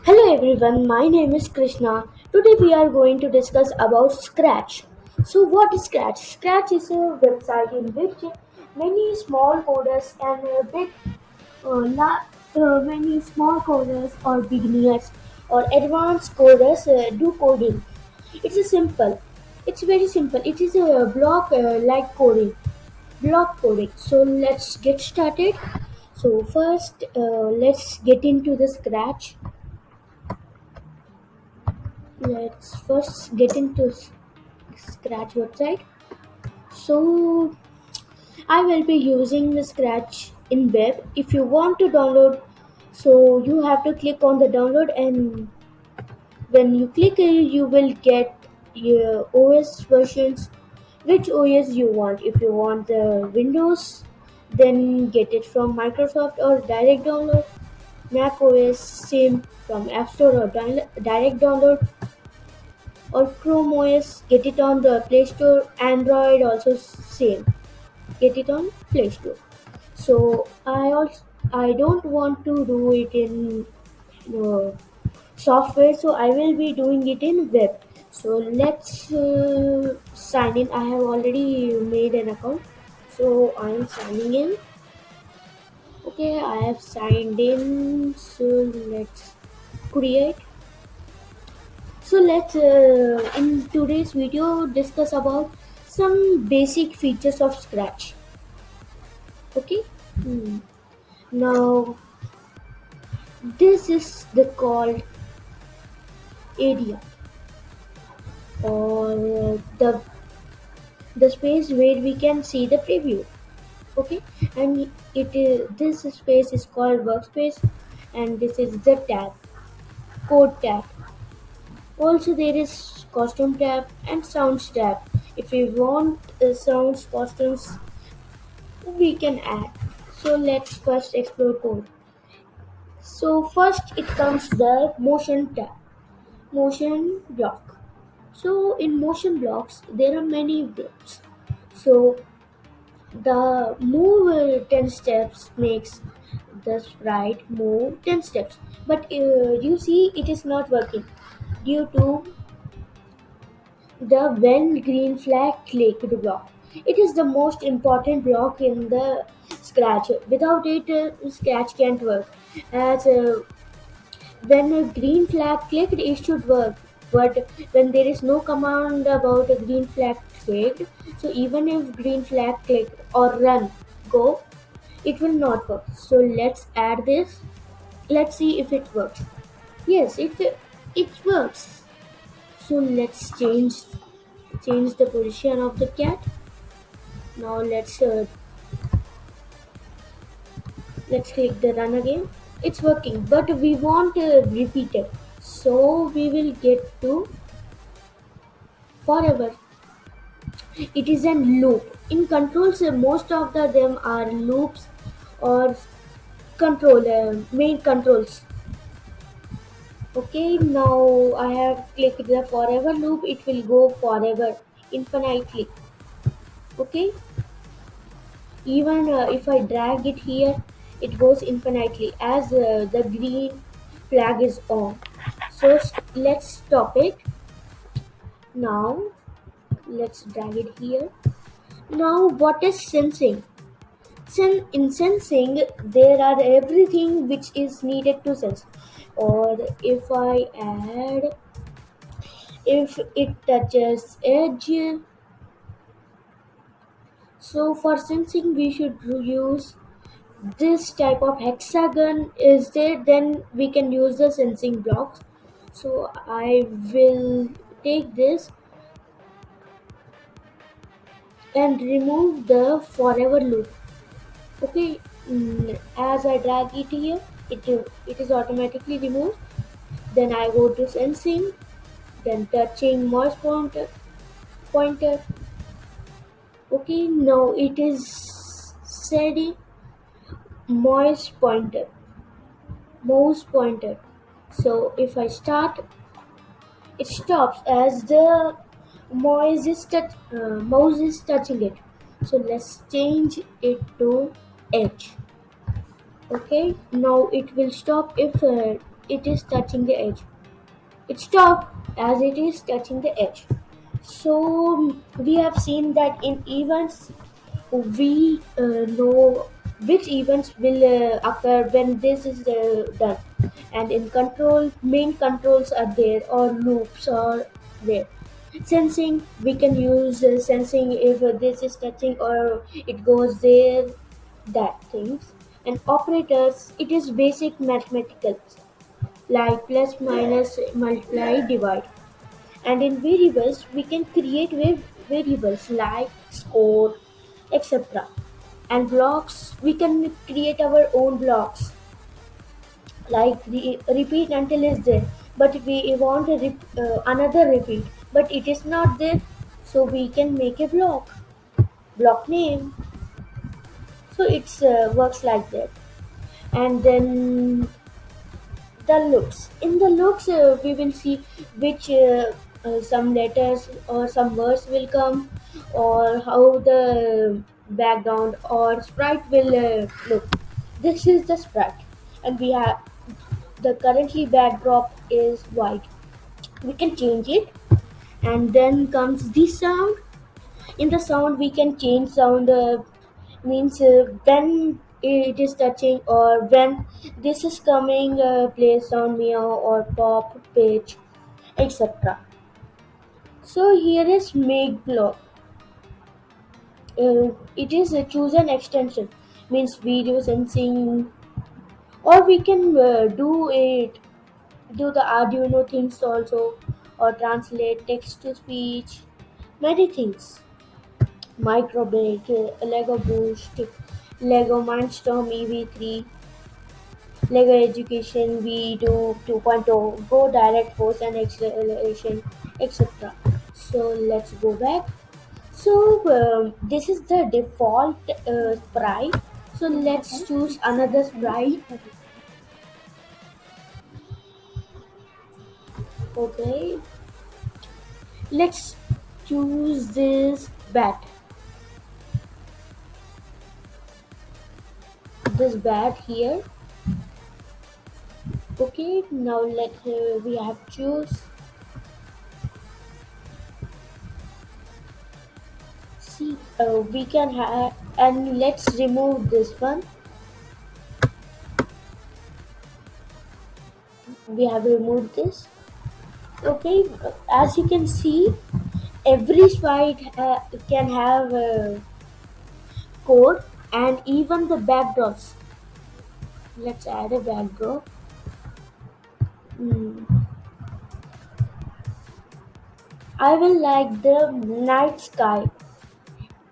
Hello everyone, my name is Krishna. Today we are going to discuss about Scratch. So what is Scratch? Scratch is a website in which many small coders and many small coders or beginners or advanced coders do coding. It's a simple. It's very simple. It is a block like coding. Block coding. So let's get started. So first, let's get into the Scratch. Let's first get into Scratch website. So I will be using the Scratch in web. If you want to download, so you have to click on the download, and when you click it, you will get your OS versions. Which OS you want? If you want the Windows, then get it from Microsoft or direct download. Mac OS same from App Store or direct download, or Chrome OS, get it on the Play Store. Android also same, get it on Play Store. So I don't want to do it in software, so I will be doing it in web. So let's sign in. I have already made an account, so I am signing in. Okay, I have signed in. So let's create. So let's in today's video discuss about some basic features of Scratch. Okay. Hmm. Now this is the called area, or the space where we can see the preview. Okay, and it is this space is called workspace, and this is the tab, code tab. Also there is costume tab and sounds tab. If we want sounds costumes, we can add. So let's first explore code. So first it comes the motion tab, motion block. So in motion blocks there are many blocks. So the move 10 steps makes the sprite move 10 steps. But you see it is not working due to the when green flag clicked block. It is the most important block in the Scratch. Without it, Scratch can't work. As when a green flag clicked, it should work. But when there is no command about a green flag clicked, so even if green flag click or run, go, it will not work. So let's add this. Let's see if it works. Yes, it works. So let's change the position of the cat. Now let's click the run again. It's working, but we want repeat it. So we will get to forever. It is a loop. In controls, most of them are loops or main controls. Okay, now I have clicked the forever loop. It will go forever, infinitely. Okay, even if I drag it here, it goes infinitely as the green flag is on. So let's stop it. Now let's drag it here. Now what is sensing? In sensing, there are everything which is needed to sense. Or if I add, if it touches edge, so for sensing we should use this type of hexagon. Is there, then we can use the sensing blocks. So I will take this and remove the forever loop. Okay, as I drag it here, it is automatically removed. Then I go to sensing, then touching mouse pointer. Okay, now it is setting mouse pointer, mouse pointer. So if I start, it stops as the mouse is touching it. So let's change it to edge. Okay, now it will stop if it is touching the edge. It stopped as it is touching the edge. So we have seen that in events we know which events will occur when this is done, and in control main controls are there or loops are there. Sensing, we can use sensing if this is touching or it goes there, that things. And operators, it is basic mathematical like plus minus multiply divide. And in variables we can create variables like score, etc. And blocks, we can create our own blocks like repeat until is there, but we want a another repeat but it is not there, so we can make a block name. So it's works like that. And then the looks, in the looks we will see which some letters or some words will come, or how the background or sprite will look. This is the sprite, and we have the currently backdrop is white. We can change it. And then comes the sound. In the sound we can change sound, means when it is touching or when this is coming, play sound meow or pop pitch, etc. So here is make block. It is a choose an extension, means video sensing, or we can do the Arduino things also, or translate text to speech, many things. Microbit, Lego Boost, Lego Mindstorm EV3, Lego Education V2 2.0, Go Direct Force and Acceleration, etc. So let's go back. So this is the default sprite. So let's choose another sprite. Okay, let's choose this bat here. Okay, now let we have choose. See, we can have, and let's remove this one. We have removed this. Okay, as you can see, every sprite can have code, and even the backdrops. Let's add a backdrop. Hmm. I will like the night sky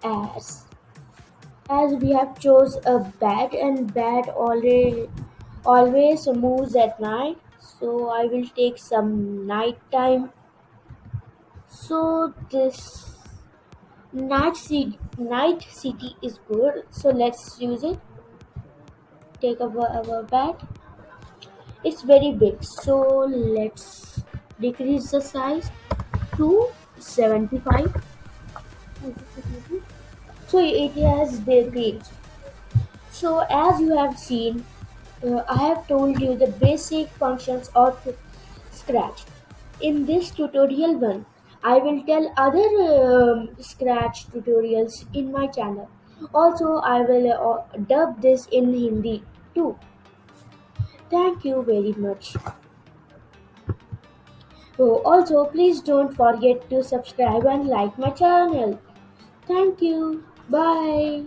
as we have chose a bat, and bat always moves at night, so I will take some night time. So this night city is good, so let's use it. Take our bat. It's very big, so let's decrease the size to 75. So it has decreased. So as you have seen, I have told you the basic functions of Scratch. In this tutorial one, I will tell other Scratch tutorials in my channel. Also, I will dub this in Hindi too. Thank you very much. Oh, also, please don't forget to subscribe and like my channel. Thank you. Bye.